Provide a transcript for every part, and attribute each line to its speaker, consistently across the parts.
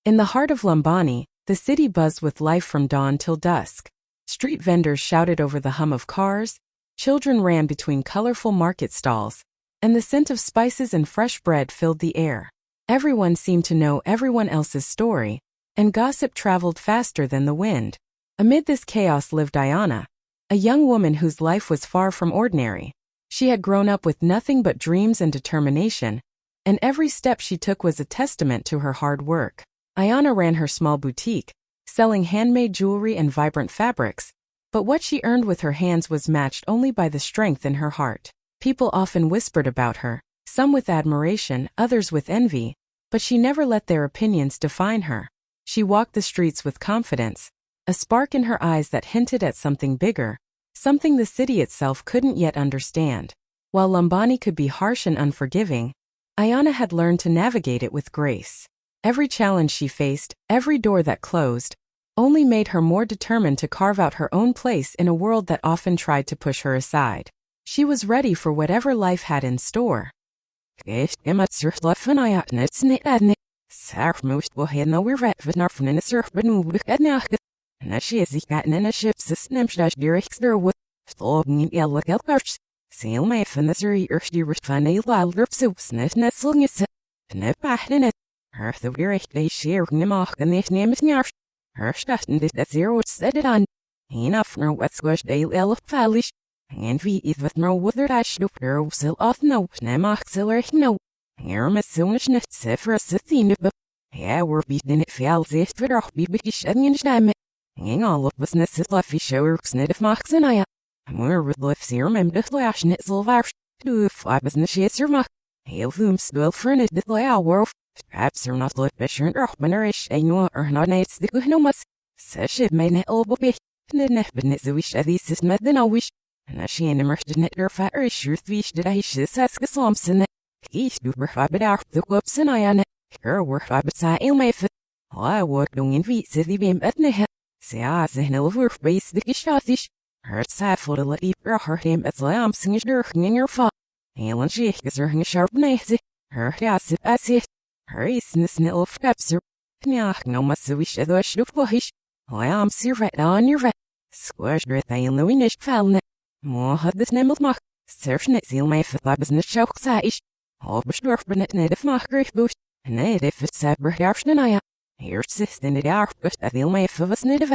Speaker 1: In the heart of Lambani, the city buzzed with life from dawn till dusk. Street vendors shouted over the hum of cars, children ran between colorful market stalls, and the scent of spices and fresh bread filled the air. Everyone seemed to know everyone else's story, and gossip traveled faster than the wind. Amid this chaos lived Ayana, a young woman whose life was far from ordinary. She had grown up with nothing but dreams and determination, and every step she took was a testament to her hard work. Ayana ran her small boutique, selling handmade jewelry and vibrant fabrics, but what she earned with her hands was matched only by the strength in her heart. People often whispered about her, some with admiration, others with envy, but she never let their opinions define her. She walked the streets with confidence, a spark in her eyes that hinted at something bigger, something the city itself couldn't yet understand. While Lambani could be harsh and unforgiving, Ayana had learned to navigate it with grace. Every challenge she faced, every door that closed, only made her more determined to carve out her own place in a world that often tried to push her aside. She was ready for whatever life had in store.
Speaker 2: The Wirich they share Nimach and the Nemisnarf. Herstatten did that zero said it on. Enough no what's squash day elf fallish. And we is with no wither dash do her sil off no, Nemach siller no. Hermes sonishness sefer sithine. Yeah, we're beating it fails it for our baby shedding in stem. Hang all of us nesses luffy showerks net of machs and I. More with life serum and the lash net silvar. Do if I was nesher mach. Hail whom still furnished the layout world. Perhaps are not like Bisher or Manerish, and you are not nights the Gunomas. Sash it may not all be. Ned but net the wish at least is met than I wish. And as she immersed in it, her fire is sure wish did I shiz ask a Somson. He's duper rabbit out the whoops and I on it. Her work rabbits I ill my foot. I would don't invite city beam at nehe. Say as a hill of base the gishatish. Her sad for the lady her him at lamb singing in your fa. Helen she is her sharp nazy. Her gas it as it. Her is in the snill of capsule. Nyach no must wish at the shloop bohish. I am sir right on your vet. Squash breath I in the winish falnet. More had this nimble mach. Searching it seal my foot business choke saish. All bestorf benet native mach grief boost. Native it's saber harshn I. Here's system it are, but I feel my foot was native.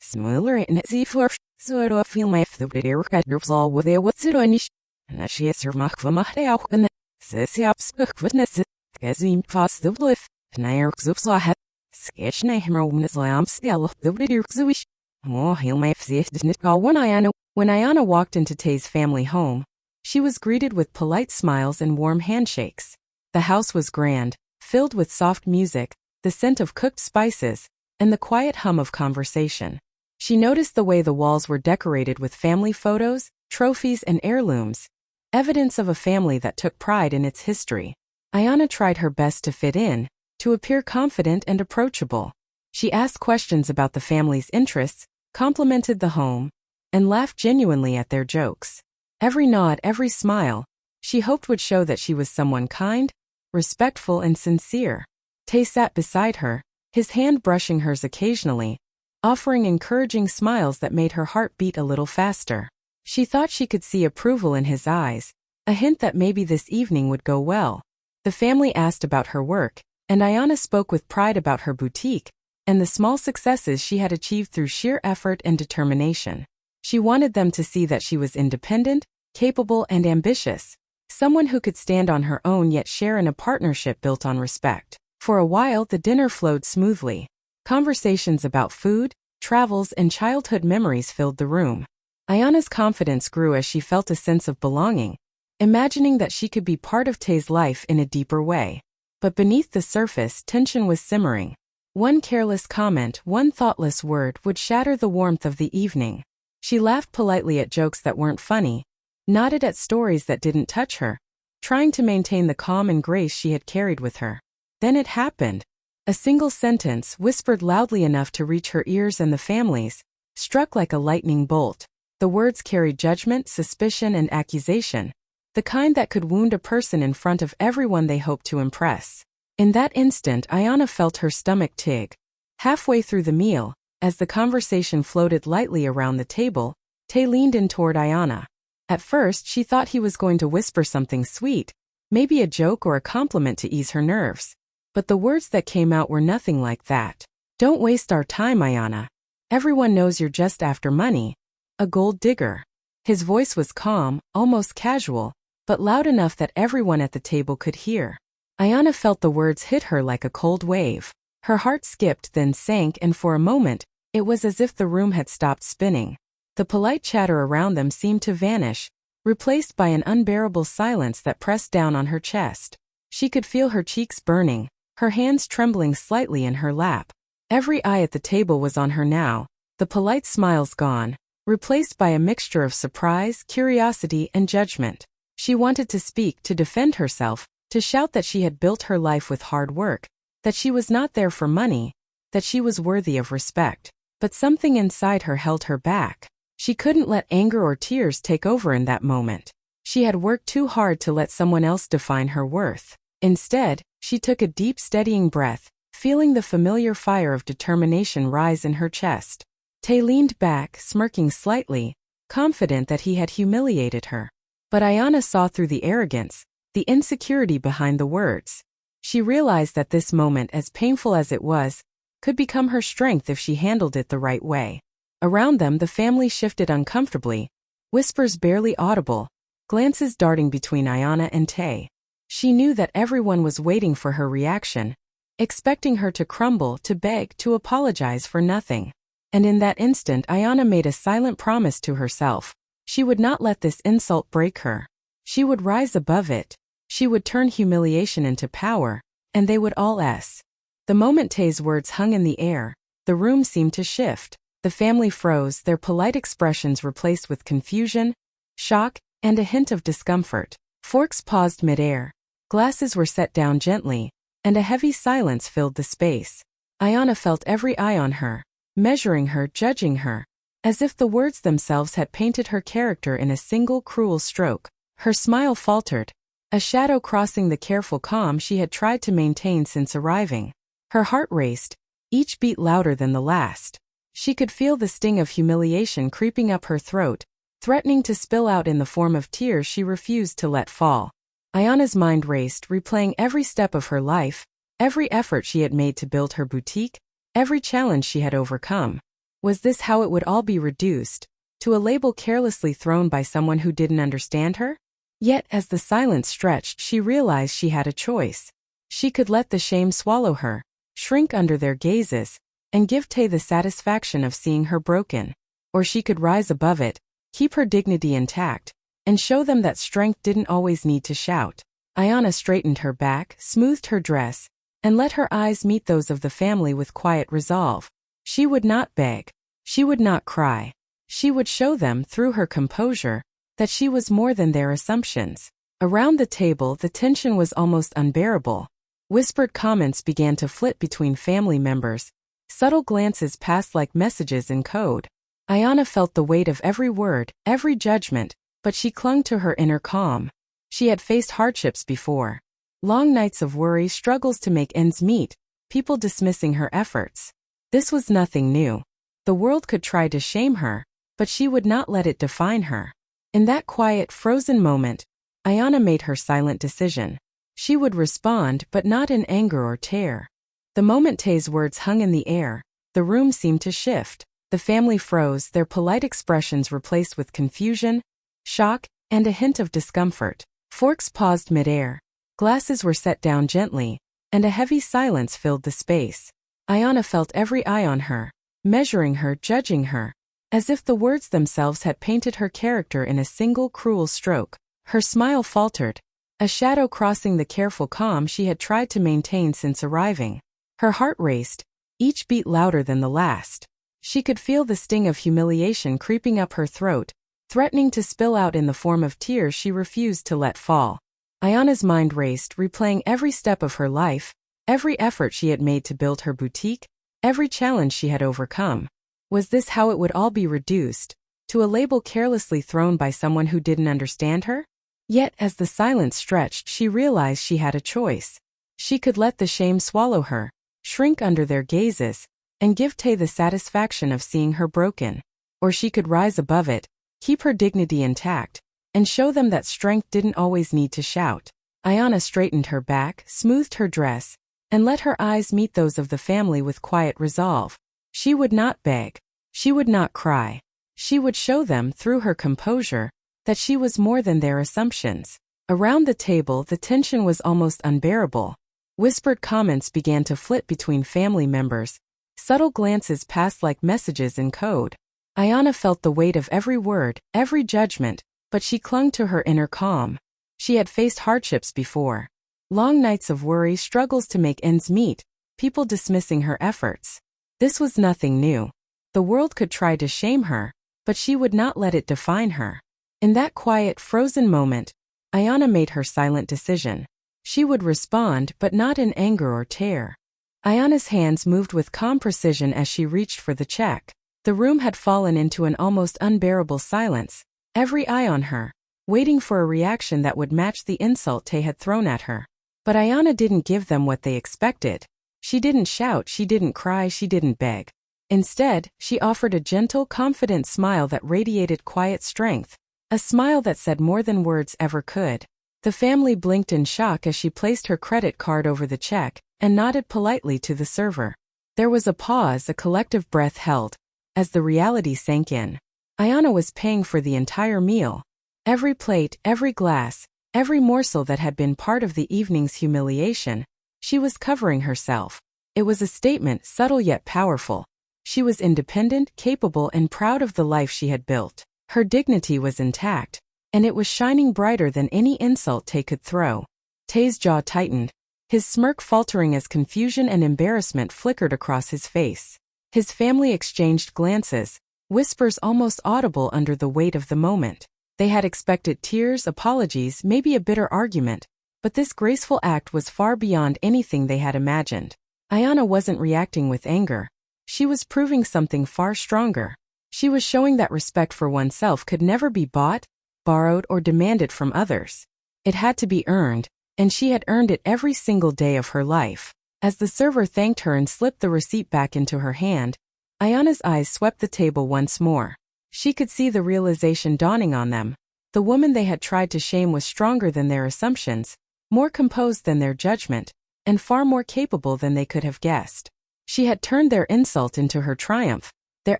Speaker 2: Smuller it net see first. So I don't feel my foot at your cat drops all with their what's it on ish. And as she is her mach for mach they auch in the. Says he up spook witness. Gazim fast the bluff, Nairks of Sahat, Sketch Nahim is lamb still, the Ridurks wish. More he'll my fist did not call one Ayana. When Ayana walked into Tay's family home, she was greeted with polite smiles and warm handshakes. The house was grand, filled with soft music, the scent of cooked spices, and the quiet hum of conversation. She noticed the way the walls were decorated with family photos, trophies, and heirlooms, evidence of a family that took pride in its history. Ayana tried her best to fit in, to appear confident and approachable. She asked questions about the family's interests, complimented the home, and laughed genuinely at their jokes. Every nod, every smile, she hoped would show that she was someone kind, respectful, and sincere. Tay sat beside her, his hand brushing hers occasionally, offering encouraging smiles that made her heart beat a little faster. She thought she could see approval in his eyes, a hint that maybe this evening would go well. The family asked about her work, and Ayana spoke with pride about her boutique and the small successes she had achieved through sheer effort and determination. She wanted them to see that she was independent, capable, and ambitious, someone who could stand on her own yet share in a partnership built on respect. For a while, the dinner flowed smoothly. Conversations about food, travels, and childhood memories filled the room. Ayana's confidence grew as she felt a sense of belonging, imagining that she could be part of Tay's life in a deeper way. But beneath the surface, tension was simmering. One careless comment, one thoughtless word would shatter the warmth of the evening. She laughed politely at jokes that weren't funny, nodded at stories that didn't touch her, trying to maintain the calm and grace she had carried with her. Then it happened. A single sentence, whispered loudly enough to reach her ears and the family's, struck like a lightning bolt. The words carried judgment, suspicion, and accusation, the kind that could wound a person in front of everyone they hoped to impress.
Speaker 1: In that instant, Ayana felt her stomach tig. Halfway through the meal, as the conversation floated lightly around the table, Tay leaned in toward Ayana. At first, she thought he was going to whisper something sweet, maybe a joke or a compliment to ease her nerves. But the words that came out were nothing like that. "Don't waste our time, Ayana. Everyone knows you're just after money. A gold digger." His voice was calm, almost casual, but loud enough that everyone at the table could hear. Ayana felt the words hit her like a cold wave. Her heart skipped, then sank, and for a moment, it was as if the room had stopped spinning. The polite chatter around them seemed to vanish, replaced by an unbearable silence that pressed down on her chest. She could feel her cheeks burning, her hands trembling slightly in her lap. Every eye at the table was on her now, the polite smiles gone, replaced by a mixture of surprise, curiosity, and judgment. She wanted to speak, to defend herself, to shout that she had built her life with hard work, that she was not there for money, that she was worthy of respect. But something inside her held her back. She couldn't let anger or tears take over in that moment. She had worked too hard to let someone else define her worth. Instead, she took a deep, steadying breath, feeling the familiar fire of determination rise in her chest. Tay leaned back, smirking slightly, confident that he had humiliated her. But Ayana saw through the arrogance, the insecurity behind the words. She realized that this moment, as painful as it was, could become her strength if she handled it the right way. Around them, the family shifted uncomfortably, whispers barely audible, glances darting between Ayana and Tay. She knew that everyone was waiting for her reaction, expecting her to crumble, to beg, to apologize for nothing. And in that instant, Ayana made a silent promise to herself. She would not let this insult break her. She would rise above it. She would turn humiliation into power, and they would all s. The moment Tay's words hung in the air, the room seemed to shift. The family froze, their polite expressions replaced with confusion, shock, and a hint of discomfort. Forks paused midair. Glasses were set down gently, and a heavy silence filled the space. Ayana felt every eye on her, measuring her, judging her, as if the words themselves had painted her character in a single cruel stroke. Her smile faltered, a shadow crossing the careful calm she had tried to maintain since arriving. Her heart raced, each beat louder than the last. She could feel the sting of humiliation creeping up her throat, threatening to spill out in the form of tears she refused to let fall. Ayana's mind raced, replaying every step of her life, every effort she had made to build her boutique, every challenge she had overcome. Was this how it would all be reduced? To a label carelessly thrown by someone who didn't understand her? Yet, as the silence stretched, she realized she had a choice. She could let the shame swallow her, shrink under their gazes, and give Tay the satisfaction of seeing her broken. Or she could rise above it, keep her dignity intact, and show them that strength didn't always need to shout. Ayana straightened her back, smoothed her dress, and let her eyes meet those of the family with quiet resolve. She would not beg. She would not cry. She would show them, through her composure, that she was more than their assumptions. Around the table, the tension was almost unbearable. Whispered comments began to flit between family members. Subtle glances passed like messages in code. Ayana felt the weight of every word, every judgment, but she clung to her inner calm. She had faced hardships before. Long nights of worry, struggles to make ends meet, people dismissing her efforts. This was nothing new. The world could try to shame her, but she would not let it define her. In that quiet, frozen moment, Ayana made her silent decision. She would respond, but not in anger or terror. The moment Tay's words hung in the air, the room seemed to shift. The family froze, their polite expressions replaced with confusion, shock, and a hint of discomfort. Forks paused midair. Glasses were set down gently, and a heavy silence filled the space. Ayana felt every eye on her, measuring her, judging her, as if the words themselves had painted her character in a single cruel stroke. Her smile faltered, a shadow crossing the careful calm she had tried to maintain since arriving. Her heart raced, each beat louder than the last. She could feel the sting of humiliation creeping up her throat, threatening to spill out in the form of tears she refused to let fall. Ayana's mind raced, replaying every step of her life, every effort she had made to build her boutique, every challenge she had overcome. Was this how it would all be reduced? To a label carelessly thrown by someone who didn't understand her? Yet, as the silence stretched, she realized she had a choice. She could let the shame swallow her, shrink under their gazes, and give Tay the satisfaction of seeing her broken. Or she could rise above it, keep her dignity intact, and show them that strength didn't always need to shout. Ayana straightened her back, smoothed her dress, and let her eyes meet those of the family with quiet resolve. She would not beg. She would not cry. She would show them, through her composure, that she was more than their assumptions. Around the table, the tension was almost unbearable. Whispered comments began to flit between family members. Subtle glances passed like messages in code. Ayana felt the weight of every word, every judgment, but she clung to her inner calm. She had faced hardships before. Long nights of worry, struggles to make ends meet, people dismissing her efforts. This was nothing new. The world could try to shame her, but she would not let it define her. In that quiet, frozen moment, Ayana made her silent decision. She would respond, but not in anger or terror. Ayana's hands moved with calm precision as she reached for the check. The room had fallen into an almost unbearable silence, every eye on her, waiting for a reaction that would match the insult Tay had thrown at her. But Ayana didn't give them what they expected. She didn't shout, she didn't cry, she didn't beg. Instead, she offered a gentle, confident smile that radiated quiet strength, a smile that said more than words ever could. The family blinked in shock as she placed her credit card over the check and nodded politely to the server. There was a pause, a collective breath held, as the reality sank in. Ayana was paying for the entire meal. Every plate, every glass, every morsel that had been part of the evening's humiliation. She was covering herself. It was a statement, subtle yet powerful. She was independent, capable, and proud of the life she had built. Her dignity was intact, and it was shining brighter than any insult Tay could throw. Tay's jaw tightened, his smirk faltering as confusion and embarrassment flickered across his face. His family exchanged glances, whispers almost audible under the weight of the moment. They had expected tears, apologies, maybe a bitter argument, but this graceful act was far beyond anything they had imagined. Ayana wasn't reacting with anger. She was proving something far stronger. She was showing that respect for oneself could never be bought, borrowed, or demanded from others. It had to be earned, and she had earned it every single day of her life. As the server thanked her and slipped the receipt back into her hand, Ayana's eyes swept the table once more. She could see the realization dawning on them. The woman they had tried to shame was stronger than their assumptions, more composed than their judgment, and far more capable than they could have guessed. She had turned their insult into her triumph, their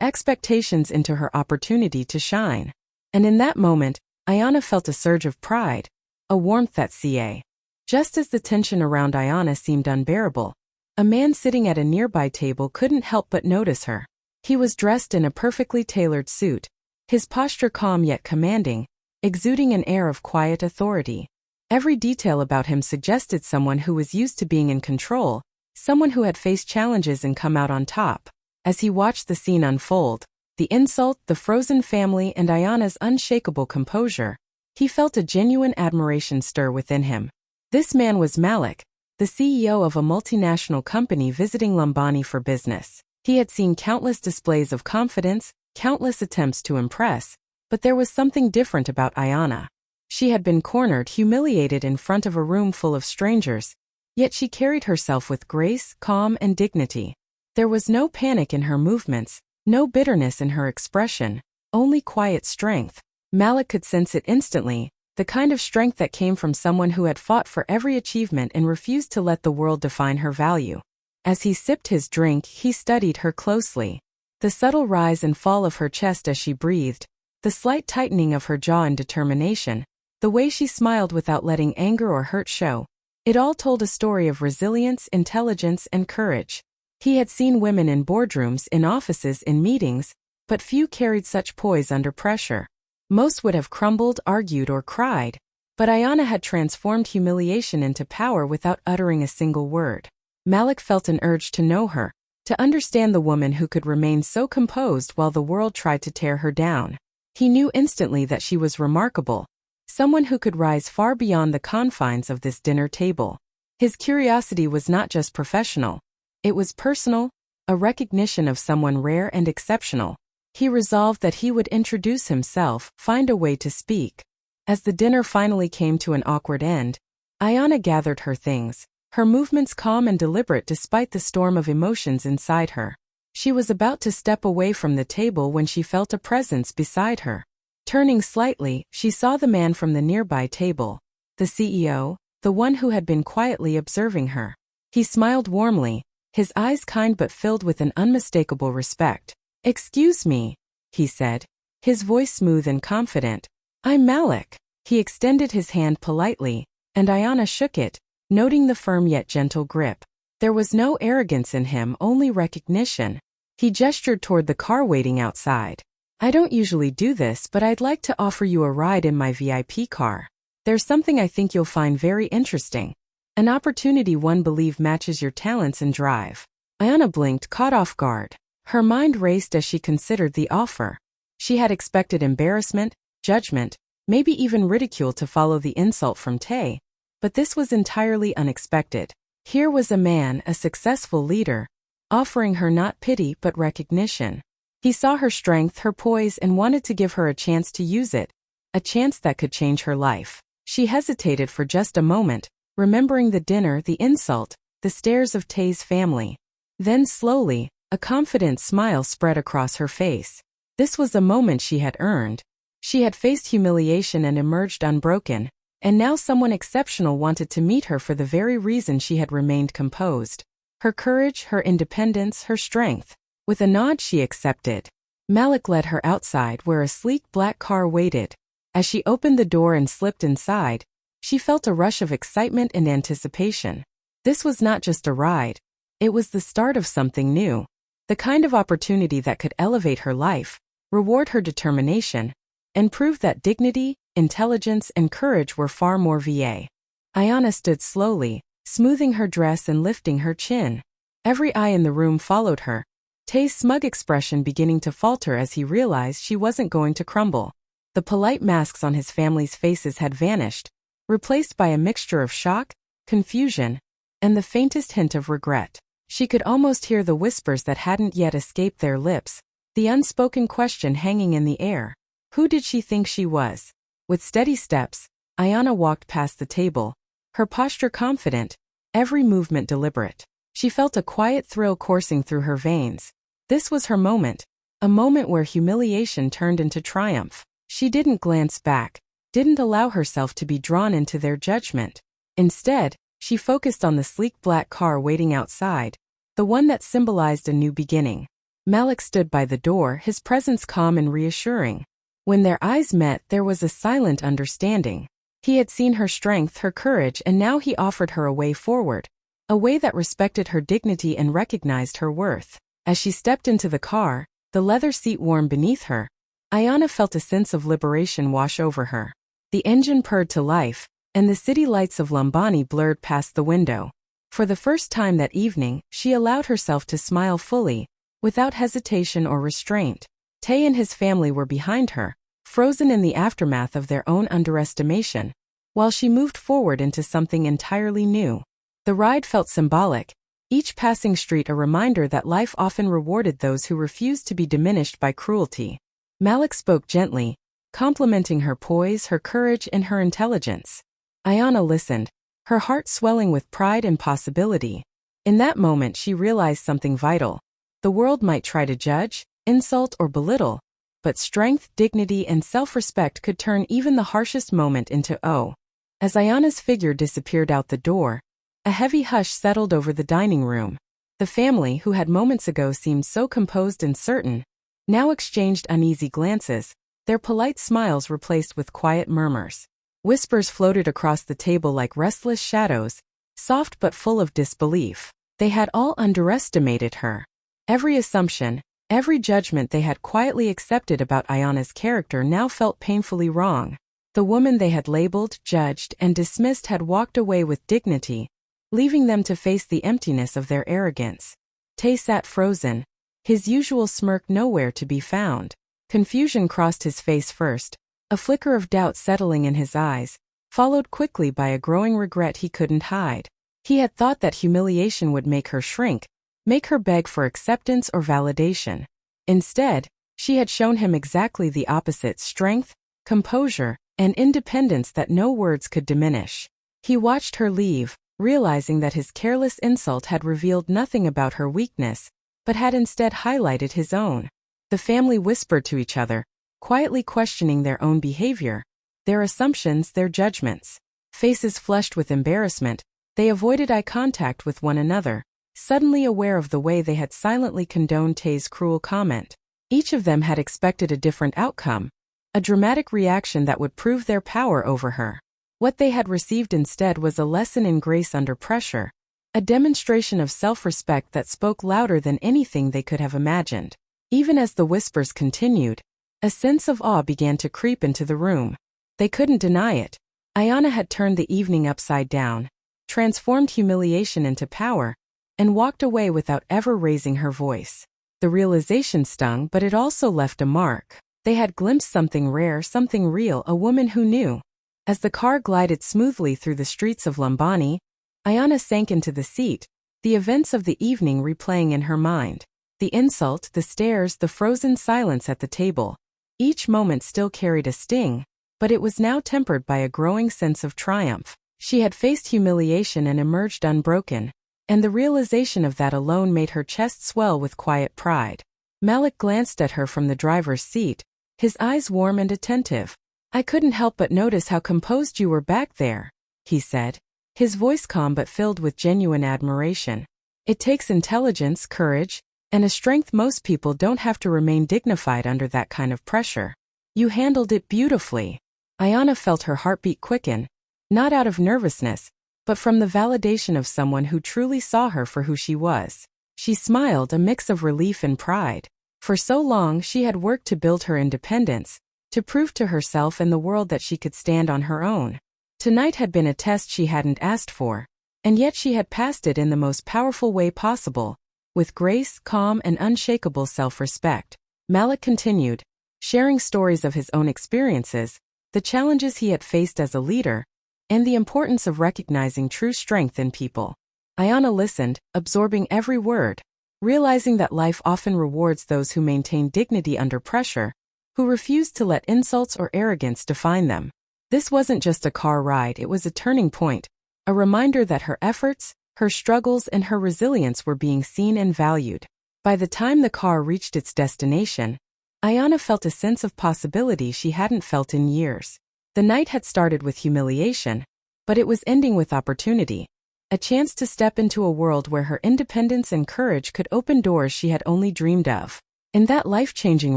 Speaker 1: expectations into her opportunity to shine. And in that moment, Ayana felt a surge of pride, a warmth that ca. Just as the tension around Ayana seemed unbearable, a man sitting at a nearby table couldn't help but notice her. He was dressed in a perfectly tailored suit, his posture calm yet commanding, exuding an air of quiet authority. Every detail about him suggested someone who was used to being in control, someone who had faced challenges and come out on top. As he watched the scene unfold, the insult, the frozen family, and Ayana's unshakable composure, he felt a genuine admiration stir within him. This man was Malik, the CEO of a multinational company visiting Lambani for business. He had seen countless displays of confidence, countless attempts to impress, but there was something different about Ayana. She had been cornered, humiliated in front of a room full of strangers, yet she carried herself with grace, calm, and dignity. There was no panic in her movements, no bitterness in her expression, only quiet strength. Malik could sense it instantly, the kind of strength that came from someone who had fought for every achievement and refused to let the world define her value. As he sipped his drink, he studied her closely. The subtle rise and fall of her chest as she breathed, the slight tightening of her jaw in determination, the way she smiled without letting anger or hurt show. It all told a story of resilience, intelligence, and courage. He had seen women in boardrooms, in offices, in meetings, but few carried such poise under pressure. Most would have crumbled, argued, or cried, but Ayana had transformed humiliation into power without uttering a single word. Malik felt an urge to know her, to understand the woman who could remain so composed while the world tried to tear her down. He knew instantly that she was remarkable, someone who could rise far beyond the confines of this dinner table. His curiosity was not just professional, it was personal, a recognition of someone rare and exceptional. He resolved that he would introduce himself, find a way to speak. As the dinner finally came to an awkward end, Ayana gathered her things, her movements calm and deliberate despite the storm of emotions inside her. She was about to step away from the table when she felt a presence beside her. Turning slightly, she saw the man from the nearby table, the CEO, the one who had been quietly observing her. He smiled warmly, his eyes kind but filled with an unmistakable respect. "Excuse me," he said, his voice smooth and confident. "I'm Malik." He extended his hand politely, and Ayana shook it, noting the firm yet gentle grip. There was no arrogance in him, only recognition. He gestured toward the car waiting outside. "I don't usually do this, but I'd like to offer you a ride in my VIP car. There's something I think you'll find very interesting. An opportunity one believes matches your talents and drive." Ayana blinked, caught off guard. Her mind raced as she considered the offer. She had expected embarrassment, judgment, maybe even ridicule to follow the insult from Tay, but this was entirely unexpected. Here was a man, a successful leader, offering her not pity but recognition. He saw her strength, her poise, and wanted to give her a chance to use it, a chance that could change her life. She hesitated for just a moment, remembering the dinner, the insult, the stares of Tay's family. Then slowly, a confident smile spread across her face. This was a moment she had earned. She had faced humiliation and emerged unbroken, and now someone exceptional wanted to meet her for the very reason she had remained composed. Her courage, her independence, her strength. With a nod she accepted. Malik led her outside where a sleek black car waited. As she opened the door and slipped inside, she felt a rush of excitement and anticipation. This was not just a ride. It was the start of something new. The kind of opportunity that could elevate her life, reward her determination, and prove that dignity, intelligence, and courage were far more VA. Ayana stood slowly, smoothing her dress and lifting her chin. Every eye in the room followed her, Tay's smug expression beginning to falter as he realized she wasn't going to crumble. The polite masks on his family's faces had vanished, replaced by a mixture of shock, confusion, and the faintest hint of regret. She could almost hear the whispers that hadn't yet escaped their lips, the unspoken question hanging in the air. Who did she think she was? With steady steps, Ayana walked past the table, her posture confident, every movement deliberate. She felt a quiet thrill coursing through her veins. This was her moment, a moment where humiliation turned into triumph. She didn't glance back, didn't allow herself to be drawn into their judgment. Instead, she focused on the sleek black car waiting outside, the one that symbolized a new beginning. Malik stood by the door, his presence calm and reassuring. When their eyes met, there was a silent understanding. He had seen her strength, her courage, and now he offered her a way forward, a way that respected her dignity and recognized her worth. As she stepped into the car, the leather seat warm beneath her, Ayana felt a sense of liberation wash over her. The engine purred to life, and the city lights of Lambani blurred past the window. For the first time that evening, she allowed herself to smile fully, without hesitation or restraint. Tay and his family were behind her, frozen in the aftermath of their own underestimation, while she moved forward into something entirely new. The ride felt symbolic, each passing street a reminder that life often rewarded those who refused to be diminished by cruelty. Malik spoke gently, complimenting her poise, her courage, and her intelligence. Ayana listened, her heart swelling with pride and possibility. In that moment she realized something vital. The world might try to judge, insult, or belittle, but strength, dignity, and self-respect could turn even the harshest moment into awe. As Ayana's figure disappeared out the door, a heavy hush settled over the dining room. The family, who had moments ago seemed so composed and certain, now exchanged uneasy glances, their polite smiles replaced with quiet murmurs. Whispers floated across the table like restless shadows, soft but full of disbelief. They had all underestimated her. Every assumption, every judgment they had quietly accepted about Ayana's character now felt painfully wrong. The woman they had labeled, judged, and dismissed had walked away with dignity, leaving them to face the emptiness of their arrogance. Tay sat frozen, his usual smirk nowhere to be found. Confusion crossed his face first, a flicker of doubt settling in his eyes, followed quickly by a growing regret he couldn't hide. He had thought that humiliation would make her shrink, make her beg for acceptance or validation. Instead, she had shown him exactly the opposite: strength, composure, and independence that no words could diminish. He watched her leave, realizing that his careless insult had revealed nothing about her weakness, but had instead highlighted his own. The family whispered to each other, quietly questioning their own behavior, their assumptions, their judgments. Faces flushed with embarrassment, they avoided eye contact with one another, suddenly aware of the way they had silently condoned Tay's cruel comment. Each of them had expected a different outcome, a dramatic reaction that would prove their power over her. What they had received instead was a lesson in grace under pressure, a demonstration of self-respect that spoke louder than anything they could have imagined. Even as the whispers continued, a sense of awe began to creep into the room. They couldn't deny it. Ayana had turned the evening upside down, transformed humiliation into power, and walked away without ever raising her voice. The realization stung, but it also left a mark. They had glimpsed something rare, something real, a woman who knew. As the car glided smoothly through the streets of Lambani, Ayana sank into the seat, the events of the evening replaying in her mind. The insult, the stares, the frozen silence at the table. Each moment still carried a sting, but it was now tempered by a growing sense of triumph. She had faced humiliation and emerged unbroken, and the realization of that alone made her chest swell with quiet pride. Malik glanced at her from the driver's seat, his eyes warm and attentive. "I couldn't help but notice how composed you were back there," he said, his voice calm but filled with genuine admiration. "It takes intelligence, courage, and a strength most people don't have to remain dignified under that kind of pressure. You handled it beautifully." Ayana felt her heartbeat quicken, not out of nervousness, but from the validation of someone who truly saw her for who she was. She smiled, a mix of relief and pride. For so long she had worked to build her independence, to prove to herself and the world that she could stand on her own. Tonight had been a test she hadn't asked for, and yet she had passed it in the most powerful way possible, with grace, calm, and unshakable self-respect. Malik continued, sharing stories of his own experiences, the challenges he had faced as a leader, and the importance of recognizing true strength in people. Ayana listened, absorbing every word, realizing that life often rewards those who maintain dignity under pressure, who refuse to let insults or arrogance define them. This wasn't just a car ride, it was a turning point, a reminder that her efforts, her struggles, and her resilience were being seen and valued. By the time the car reached its destination, Ayana felt a sense of possibility she hadn't felt in years. The night had started with humiliation, but it was ending with opportunity, a chance to step into a world where her independence and courage could open doors she had only dreamed of. In that life-changing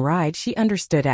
Speaker 1: ride, she understood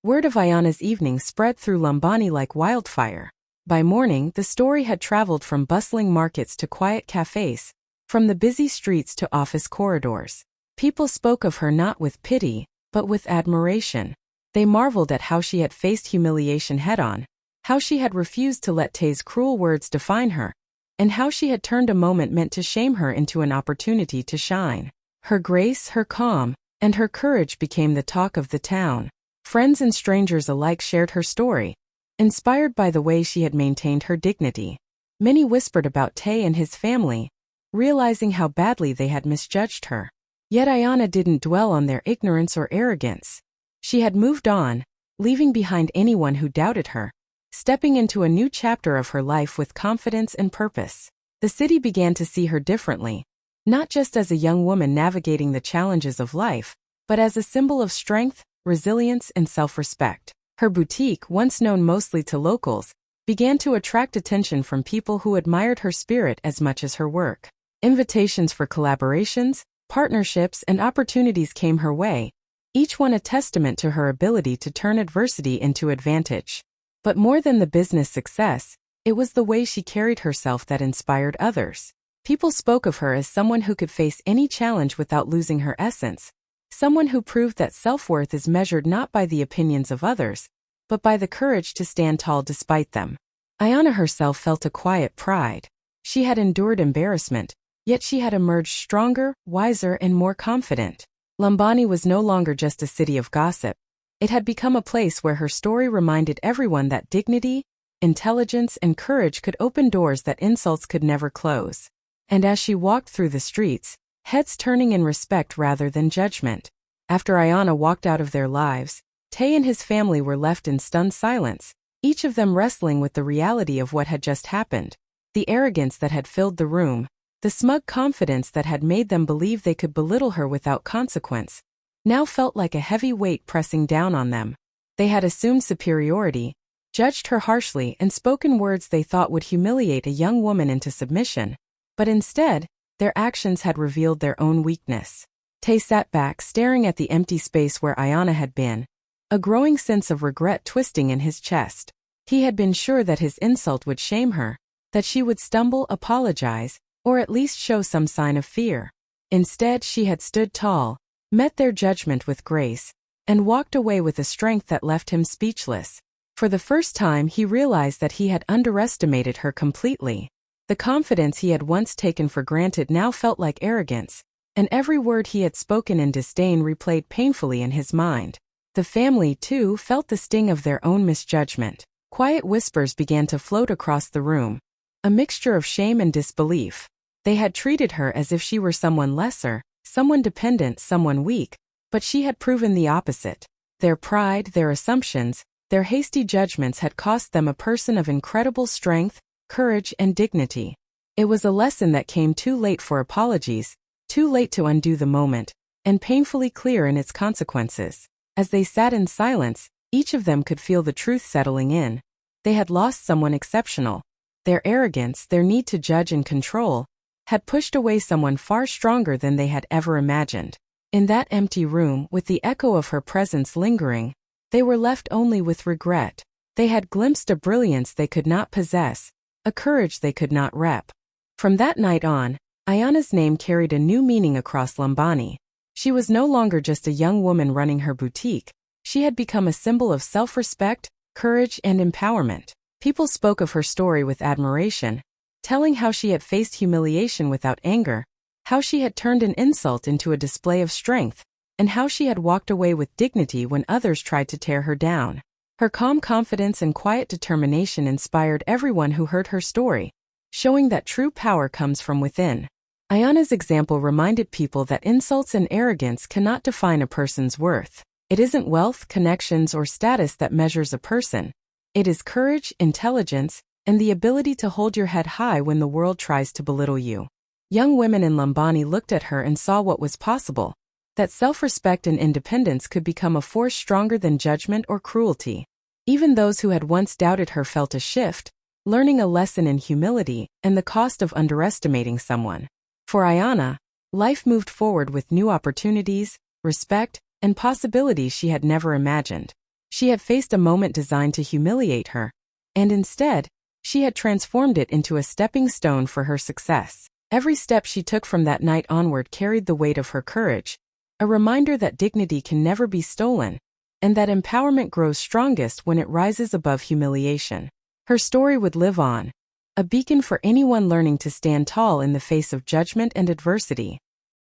Speaker 1: word of Ayana's evening spread through Lambani like wildfire. By morning, the story had traveled from bustling markets to quiet cafes, from the busy streets to office corridors. People spoke of her not with pity, but with admiration. They marveled at how she had faced humiliation head-on, how she had refused to let Tay's cruel words define her, and how she had turned a moment meant to shame her into an opportunity to shine. Her grace, her calm, and her courage became the talk of the town. Friends and strangers alike shared her story, inspired by the way she had maintained her dignity. Many whispered about Tay and his family, realizing how badly they had misjudged her. Yet Ayana didn't dwell on their ignorance or arrogance. She had moved on, leaving behind anyone who doubted her, stepping into a new chapter of her life with confidence and purpose. The city began to see her differently, not just as a young woman navigating the challenges of life, but as a symbol of strength, resilience, and self-respect. Her boutique, once known mostly to locals, began to attract attention from people who admired her spirit as much as her work. Invitations for collaborations, partnerships, and opportunities came her way, each one a testament to her ability to turn adversity into advantage. But more than the business success, it was the way she carried herself that inspired others. People spoke of her as someone who could face any challenge without losing her essence, someone who proved that self-worth is measured not by the opinions of others, but by the courage to stand tall despite them. Ayana herself felt a quiet pride. She had endured embarrassment, yet she had emerged stronger, wiser, and more confident. Lambani was no longer just a city of gossip. It had become a place where her story reminded everyone that dignity, intelligence, and courage could open doors that insults could never close. And as she walked through the streets, heads turning in respect rather than judgment. After Ayana walked out of their lives, Tay and his family were left in stunned silence, each of them wrestling with the reality of what had just happened. The arrogance that had filled the room, the smug confidence that had made them believe they could belittle her without consequence, now felt like a heavy weight pressing down on them. They had assumed superiority, judged her harshly, and spoken words they thought would humiliate a young woman into submission, but instead, their actions had revealed their own weakness. Tay sat back, staring at the empty space where Ayana had been, a growing sense of regret twisting in his chest. He had been sure that his insult would shame her, that she would stumble, apologize, or at least show some sign of fear. Instead, she had stood tall, met their judgment with grace, and walked away with a strength that left him speechless. For the first time, he realized that he had underestimated her completely. The confidence he had once taken for granted now felt like arrogance, and every word he had spoken in disdain replayed painfully in his mind. The family, too, felt the sting of their own misjudgment. Quiet whispers began to float across the room, a mixture of shame and disbelief. They had treated her as if she were someone lesser, someone dependent, someone weak, but she had proven the opposite. Their pride, their assumptions, their hasty judgments had cost them a person of incredible strength, courage, and dignity. It was a lesson that came too late for apologies, too late to undo the moment, and painfully clear in its consequences. As they sat in silence, each of them could feel the truth settling in. They had lost someone exceptional. Their arrogance, their need to judge and control, had pushed away someone far stronger than they had ever imagined. In that empty room, with the echo of her presence lingering, they were left only with regret. They had glimpsed a brilliance they could not possess, a courage they could not rep. From that night on, Ayana's name carried a new meaning across Lambani. She was no longer just a young woman running her boutique. She had become a symbol of self-respect, courage, and empowerment. People spoke of her story with admiration, telling how she had faced humiliation without anger, how she had turned an insult into a display of strength, and how she had walked away with dignity when others tried to tear her down. Her calm confidence and quiet determination inspired everyone who heard her story, showing that true power comes from within. Ayana's example reminded people that insults and arrogance cannot define a person's worth. It isn't wealth, connections, or status that measures a person. It is courage, intelligence, and the ability to hold your head high when the world tries to belittle you. Young women in Lambani looked at her and saw what was possible, that self-respect and independence could become a force stronger than judgment or cruelty. Even those who had once doubted her felt a shift, learning a lesson in humility and the cost of underestimating someone. For Ayana, life moved forward with new opportunities, respect, and possibilities she had never imagined. She had faced a moment designed to humiliate her, and instead, she had transformed it into a stepping stone for her success. Every step she took from that night onward carried the weight of her courage, a reminder that dignity can never be stolen, and that empowerment grows strongest when it rises above humiliation. Her story would live on, a beacon for anyone learning to stand tall in the face of judgment and adversity.